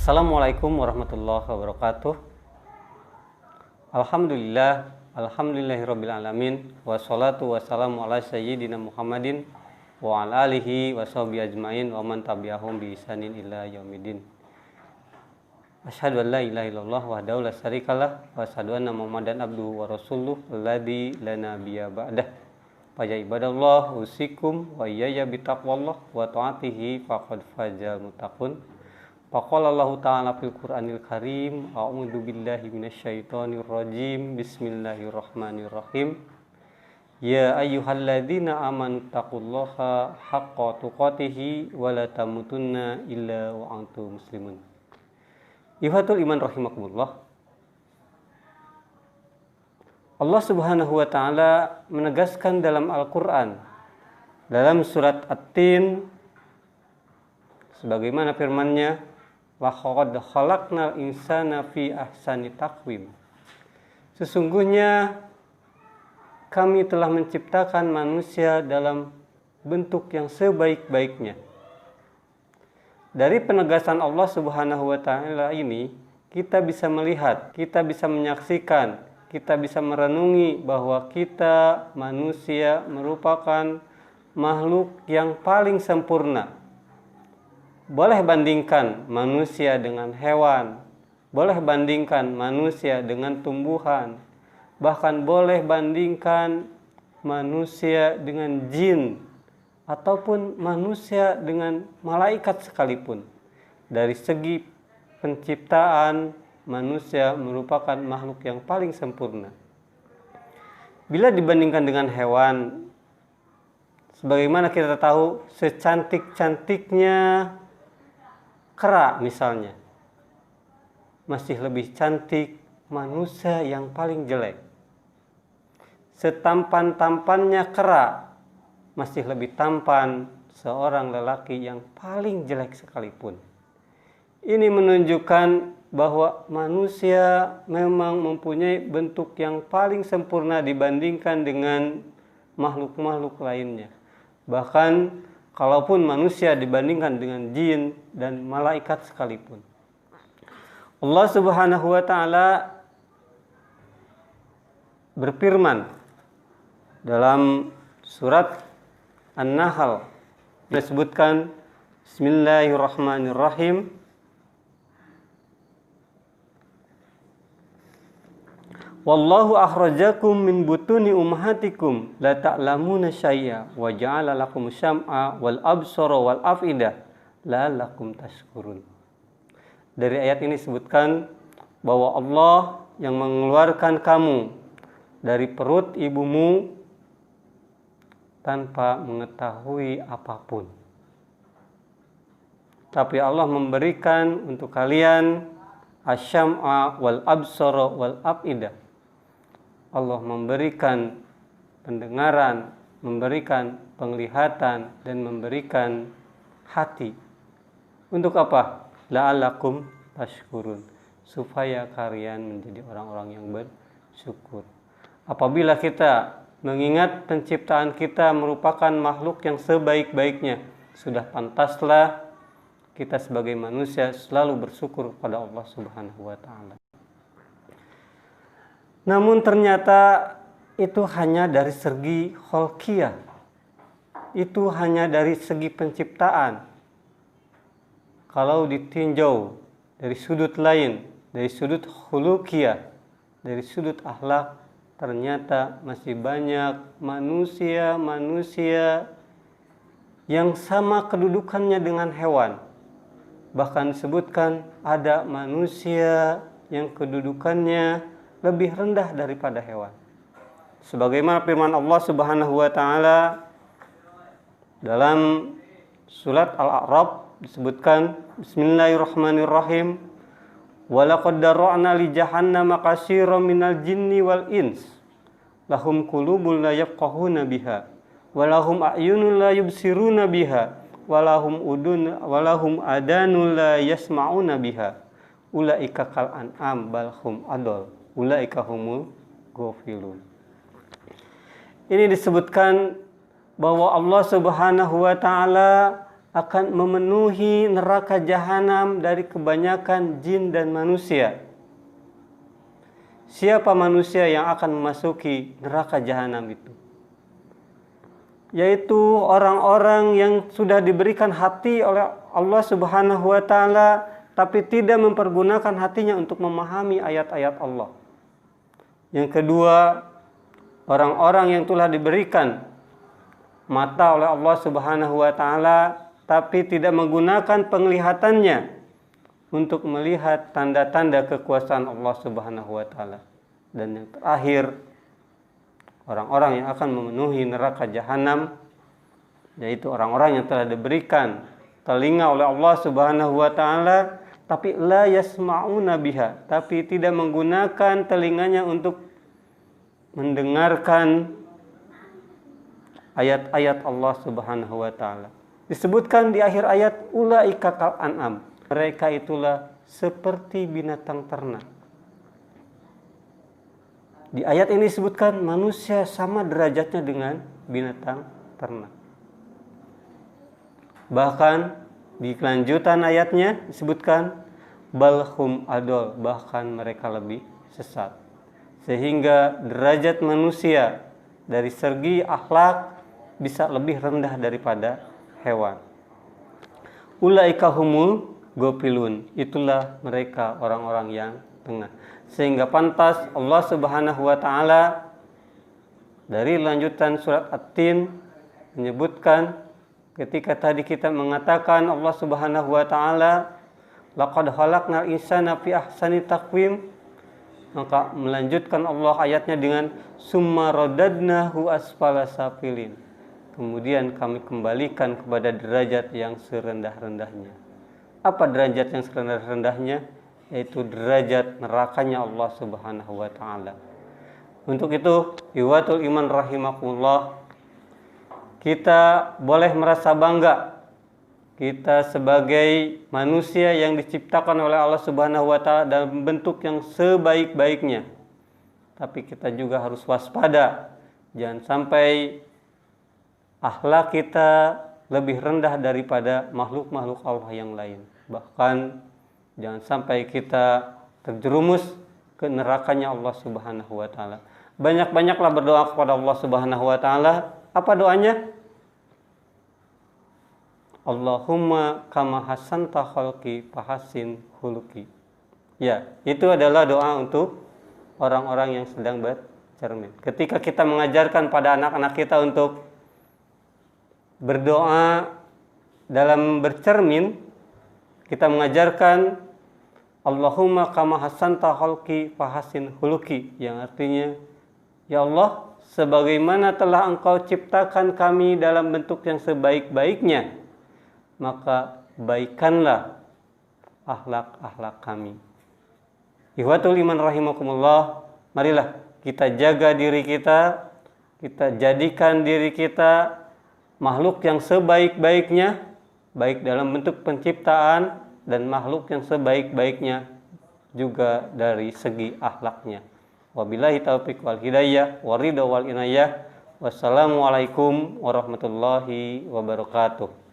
Assalamualaikum warahmatullahi wabarakatuh. Alhamdulillahirabbil alamin wassalatu wassalamu ala sayyidina Muhammadin wa ala alihi washabihi ajmain wa man tabi'ahum bi ihsanin ila yaumidin. Asyhadu an la ilaha illallah wahdahu la syarikalah wa asyhadu anna Muhammadan abduhu wa rasuluh alladzi la nabiyya ba'dah. Fa ya ibadallah usikum wa iyaya bitaqwallah wa ta'atihi faqad fazal muttaqun. Faqala Allah ta'ala fil Qur'anil Karim, a'udzu billahi minasyaitonir rajim. Bismillahirrahmanirrahim. Ya ayyuhalladzina amanu taqullaha haqqa tuqatih wa la tamutunna illa wa antum muslimun. Ikhwatul iman rahimakumullah. Allah Subhanahu wa taala menegaskan dalam Al-Qur'an dalam surat At-Tin sebagaimana firman-Nya, laqad khalaqnal insana fi ahsani taqwim. Sesungguhnya kami telah menciptakan manusia dalam bentuk yang sebaik-baiknya. Dari penegasan Allah Subhanahu wa taala ini, kita bisa melihat, kita bisa menyaksikan, kita bisa merenungi bahwa kita manusia merupakan makhluk yang paling sempurna. Boleh bandingkan manusia dengan hewan, boleh bandingkan manusia dengan tumbuhan, bahkan boleh bandingkan manusia dengan jin, ataupun manusia dengan malaikat sekalipun. Dari segi penciptaan, manusia merupakan makhluk yang paling sempurna. Bila dibandingkan dengan hewan, sebagaimana kita tahu, secantik-cantiknya kera misalnya, masih lebih cantik manusia yang paling jelek. Setampan-tampannya kera, masih lebih tampan seorang lelaki yang paling jelek sekalipun. Ini menunjukkan bahwa manusia memang mempunyai bentuk yang paling sempurna dibandingkan dengan makhluk-makhluk lainnya. Bahkan kalaupun manusia dibandingkan dengan jin dan malaikat sekalipun. Allah Subhanahu wa taala berfirman dalam surat An-Nahl, disebutkan Bismillahirrahmanirrahim. Wallahu akhrajakum min butuni ummahatikum la ta'lamuna syai'a wa ja'ala lakum syam'a wal absara wal af'idah la'allakum tashkurun. Dari ayat ini disebutkan bahwa Allah yang mengeluarkan kamu dari perut ibumu tanpa mengetahui apapun. Tapi Allah memberikan untuk kalian asyam'a wal absara wal af'idah. Allah memberikan pendengaran, memberikan penglihatan, dan memberikan hati. Untuk apa? La'allakum tashkurun. Supaya kalian menjadi orang-orang yang bersyukur. Apabila kita mengingat penciptaan kita merupakan makhluk yang sebaik-baiknya, sudah pantaslah kita sebagai manusia selalu bersyukur kepada Allah Subhanahu wa taala. Namun ternyata itu hanya dari segi kholqiyah. Itu hanya dari segi penciptaan. Kalau ditinjau dari sudut lain, dari sudut khuluqiyah, dari sudut akhlak, ternyata masih banyak manusia-manusia yang sama kedudukannya dengan hewan. Bahkan disebutkan ada manusia yang kedudukannya lebih rendah daripada hewan. Sebagaimana firman Allah Subhanahu wa taala dalam surat Al-A'raf disebutkan Bismillahirrahmanirrahim. Wa laqad dara'na li jahannama katsiran minal jinni wal ins lahum qulubun la yafqahuna biha wa lahum a'yunun la yubsiruna biha wa lahum adanun la yasma'una biha ulaika kal an'am bal hum adall ulaika humul ghafilun. Ini disebutkan bahwa Allah Subhanahu wa taala akan memenuhi neraka jahanam dari kebanyakan jin dan manusia. Siapa manusia yang akan memasuki neraka jahanam itu? Yaitu orang-orang yang sudah diberikan hati oleh Allah Subhanahu wa taala, tapi tidak mempergunakan hatinya untuk memahami ayat-ayat Allah. Yang kedua, orang-orang yang telah diberikan mata oleh Allah Subhanahu wa taala, tapi tidak menggunakan penglihatannya untuk melihat tanda-tanda kekuasaan Allah Subhanahu wa taala. Dan yang terakhir, orang-orang yang akan memenuhi neraka jahanam, yaitu orang-orang yang telah diberikan telinga oleh Allah Subhanahu wa taala, tapi la yasma'una biha, tapi tidak menggunakan telinganya untuk mendengarkan ayat-ayat Allah Subhanahu wa taala. Disebutkan di akhir ayat, ulaika kal an'am, mereka itulah seperti binatang ternak. Di ayat ini disebutkan manusia sama derajatnya dengan binatang ternak. Bahkan di kelanjutan ayatnya disebutkan balhum adol, bahkan mereka lebih sesat. Sehingga derajat manusia dari segi akhlak bisa lebih rendah daripada hewan. Ulaika humul gofilun, itulah mereka orang-orang yang tengah. Sehingga pantas Allah Subhanahu wa taala dari lanjutan surat At-Tin menyebutkan, ketika tadi kita mengatakan Allah Subhanahu wa taala laqad khalaqnal insana fi ahsani taqwim, maka melanjutkan Allah ayatnya dengan summa radadnahu asfala safilin, kemudian kami kembalikan kepada derajat yang serendah-rendahnya. Apa derajat yang serendah-rendahnya? Yaitu derajat nerakanya Allah Subhanahu wa taala. Untuk itu, ikhwatul iman rahimakumullah, kita boleh merasa bangga kita sebagai manusia yang diciptakan oleh Allah Subhanahu wa taala dalam bentuk yang sebaik-baiknya. Tapi kita juga harus waspada, jangan sampai akhlak kita lebih rendah daripada makhluk-makhluk Allah yang lain. Bahkan jangan sampai kita terjerumus ke nerakanya Allah Subhanahu wa taala. Banyak-banyaklah berdoa kepada Allah Subhanahu wa taala. Apa doanya? Allahumma kama hasanta khalqi fahasin khuluqi. Ya, itu adalah doa untuk orang-orang yang sedang bercermin. Ketika kita mengajarkan pada anak-anak kita untuk berdoa dalam bercermin, kita mengajarkan Allahumma kama hasanta khalqi fahasin khuluqi, yang artinya, ya Allah, sebagaimana telah Engkau ciptakan kami dalam bentuk yang sebaik-baiknya, maka baikkanlah akhlak-akhlak kami. Ikhwatul iman rahimakumullah, marilah kita jaga diri kita, kita jadikan diri kita makhluk yang sebaik-baiknya, baik dalam bentuk penciptaan dan makhluk yang sebaik-baiknya juga dari segi akhlaknya. Wabillahi taufiq wal hidayah, waridha wal inayah. Wassalamualaikum warahmatullahi wabarakatuh.